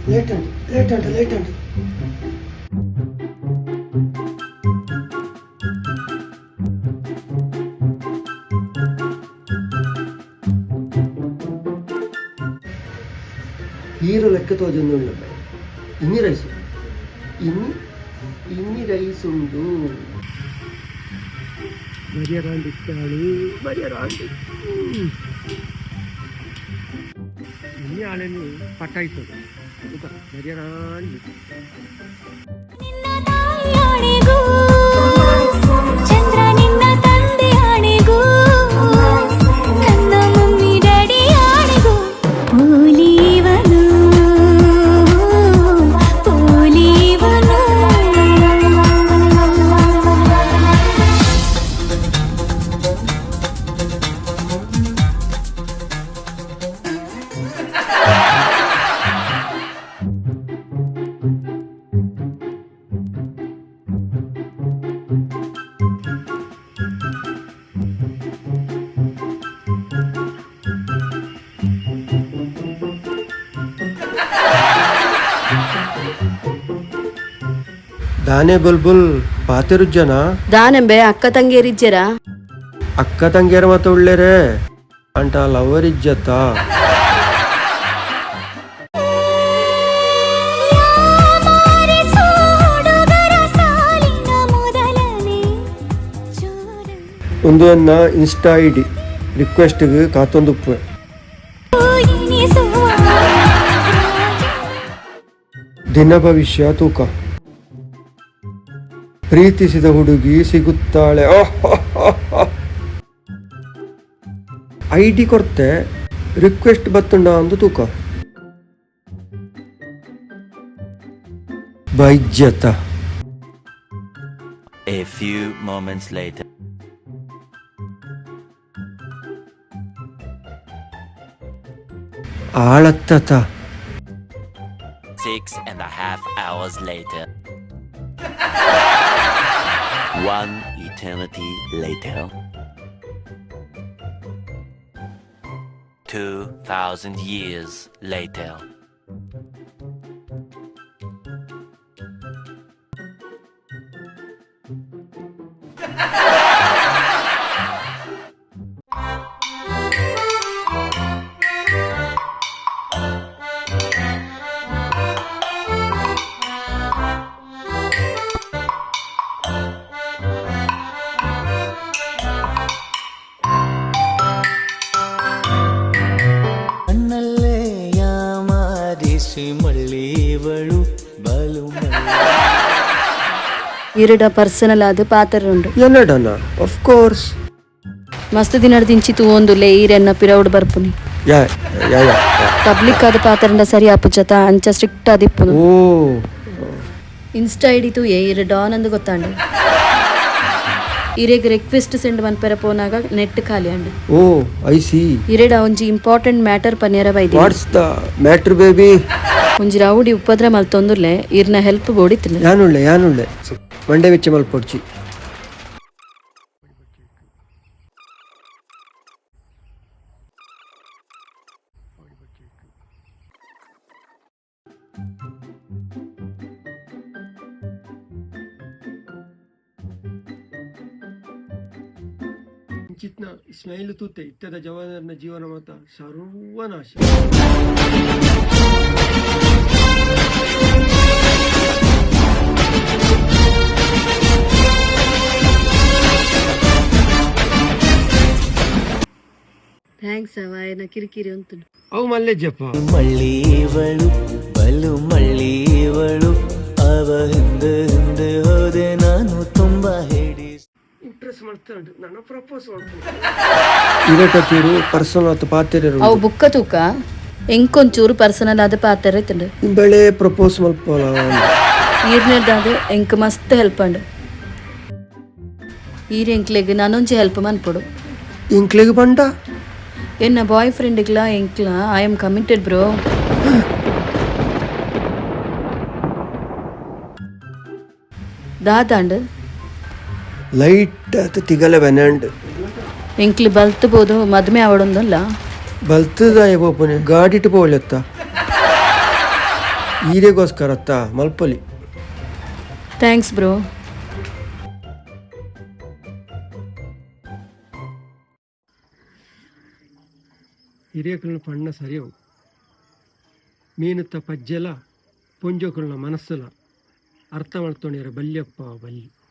Late ಅಂಟು hero లెక్క తోజుంది ఇన్ని రైసు ఇన్ని రైస్ ఉండు మరియ రాండి ఇన్ని ఆడని పట్టాయిపోదు మరియ రాండి ದಾನೆ ಬುಲ್ಬುಲ್ ಪಾತಿರುಜ್ಜನ ದಾನೆಂಬೆ ಅಕ್ಕ ತಂಗಿಯರಿಜ್ಜರ ಅಕ್ಕ ತಂಗಿಯರ ಮತ್ತ ಒಳ್ಳೆರೆ ಅಂಟ ಲವರ್ ಇಜ್ಜತ್ತ ಒಂದು ಅನ್ನ ಇನ್ಸ್ಟಾ ಐಡಿ ರಿಕ್ವೆಸ್ಟ್ಗೆ ಕಾತೊಂದುಪ್ಪೆ ದಿನ ಭವಿಷ್ಯ ತೂಕ ಪ್ರೀತಿಸಿದ ಹುಡುಗಿ ಸಿಗುತ್ತಾಳೆ ಐಡಿ ಕೊಡ್ತೆ ರಿಕ್ವೆಸ್ಟ್ ಬತ್ತುಂಡ ಅಂದು ತೂಕ ಬೈಜ್ಜತ A few moments later. ಆಳತ್ತತ 6.5 hours later. 1 eternity later. 2,000 years later. ಇರಡ ಪರ್ಸನಲ್ ಆದ ಪಾತ್ರ ಉಂಡು ಎನ್ನಡನ ಆಫ್ ಕೋರ್ಸ್ ಮಸ್ತ್ ದಿನ ದಿಂಚಿ ತೂಂದುಲೆ ಈರೆನ್ನ ಪಿರೌಡ್ ಬರ್ಪುನಿ ಯಾ ಯಾ ಯಾ ಪಬ್ಲಿಕ್ ಆದ ಪಾತ್ರಂಡ ಸರಿ ಆಪುಜತ ಅಂಚ ಸ್ಟ್ರಿಕ್ಟ್ ಆದಿಪ್ಪುನು ಓ ಇನ್ಸ್ಟಾ ಐಡಿ ತೂ ಇರ ಡಾನ್ ಅಂದು ಗೊತ್ತಾಂಡು ಇರೆಗ್ ರಿಕ್ವೆಸ್ಟ್ ಸೆಂಡ್ ಮನ್ಪೆರ ಪೋನಾಗ ನೆಟ್ ಖಾಲಿ ಅಂಡು ಓ ಐ ಸಿ ಇರೆಡ ಒಂಜಿ ಇಂಪಾರ್ಟೆಂಟ್ ಮ್ಯಾಟರ್ ಪನ್ಯರ ಬೈದಿ ವಾಟ್ಸ್ ದ ಮ್ಯಾಟರ್ ಬೇಬಿ ಒಂಜಿ ರೌಡಿ ಉಪದ್ರ ಮಲ್ತೊಂದುರ್ಲೆ ಇರ್ನ ಹೆಲ್ಪ್ ಬೋಡಿತ್ತಿಲ್ಲ ಯಾನುಳ್ಳೆ ಮಂಡೆ ವೆಚ್ಚ ಮಲ್ಪೊಡ್ಚಿ ಚಿತ್ನ ಸ್ಮೈಲ್ ತೂತೆ ಇತ್ತದ ಜವಾನರನ ಜೀವನ ಮತ ಸರ್ವನಾಶ ಥ್ಯಾಂಕ್ಸ್ ಅವಾಯನ ಕಿರಿಕಿರಿ ಉಂಟು ಅವು ಮಲ್ಲೆಜ್ಜಪ್ಪ ಮಳ್ಳಿವಳು ಬಲು ಮಳ್ಳಿವಳು ಅವ ಹಿಂದೆ ಹಿಂದೆ ಹೋದೆ ನಾನು ತುಂಬಾ ಹೇಳಿ ಇಂಪ್ರೆಸ್ ಮಾಡ್ತಾನೆ ನನ್ನ ಪ್ರಪೋಸ್ ಮಾಡ್ತೀನಿ ಚೂರು ಪರ್ಸನಲ್ ಆತ ಪಾತಿರು ಅವು ಬುಕ್ಕ ತೂಕ ಎಂಕೊಂಚೂರು ಪರ್ಸನಲ್ ಆದ ಪಾತ್ರ ಇತ್ತಂಡು ಬೆಳೆ ಪ್ರಪೋಸ್ ಮಲ್ಪೋಲ ಈರ್ನೆಡ್ದಾದ ಎಂಕ್ ಮಸ್ತ್ ಹೆಲ್ಪ್ ಅಂಡು ಈರ್ ಎಂಕ್ಲೆಗ್ ನಾನೊಂಜಿ ಹೆಲ್ಪ್ ಮನ್ಪೊಡು ಇಂಕ್ಲೆಗ್ ಬಂಡ ಎನ್ನ ಬಾಯ್ ಫ್ರೆಂಡ್ಗ್ಲ ಎಂಕ್ಲ ಐ ಆಮ್ ಕಮಿಟೆಡ್ ಬ್ರೋ ದಾದಾಂಡ್ ಲೈಟ್ ಆತ ತಿಗಲ ಬೆನಂಡ್ ಎಂಕ್ಲಿ ಬಲ್ತ್ ಬೋದು ಮದ್ಮೆ ಆವಡೊಂದಲ್ಲ ಬಲ್ತದಾಯ ಪೋಪನೆ ಗಾಡಿಟ್ಟು ಪೋಲೆತ್ತ ಈರೆಗೋಸ್ಕರ ಅತ್ತ ಮಲ್ಪೊಲಿ. Thanks bro. ಹಿರಿಯಕಲ್ನ ಪಣ್ಣ ಸರಿಯವು ಮೀನುತ್ತ ಪಜ್ಜೆಲ ಪೊಂಜೋಕಲ್ನ ಮನಸ್ಸಲ ಅರ್ಥ ಮಾಡ್ತೋಣಿಯರ ಬಲ್ಯಪ್ಪ ಬಲ್ಲಿ.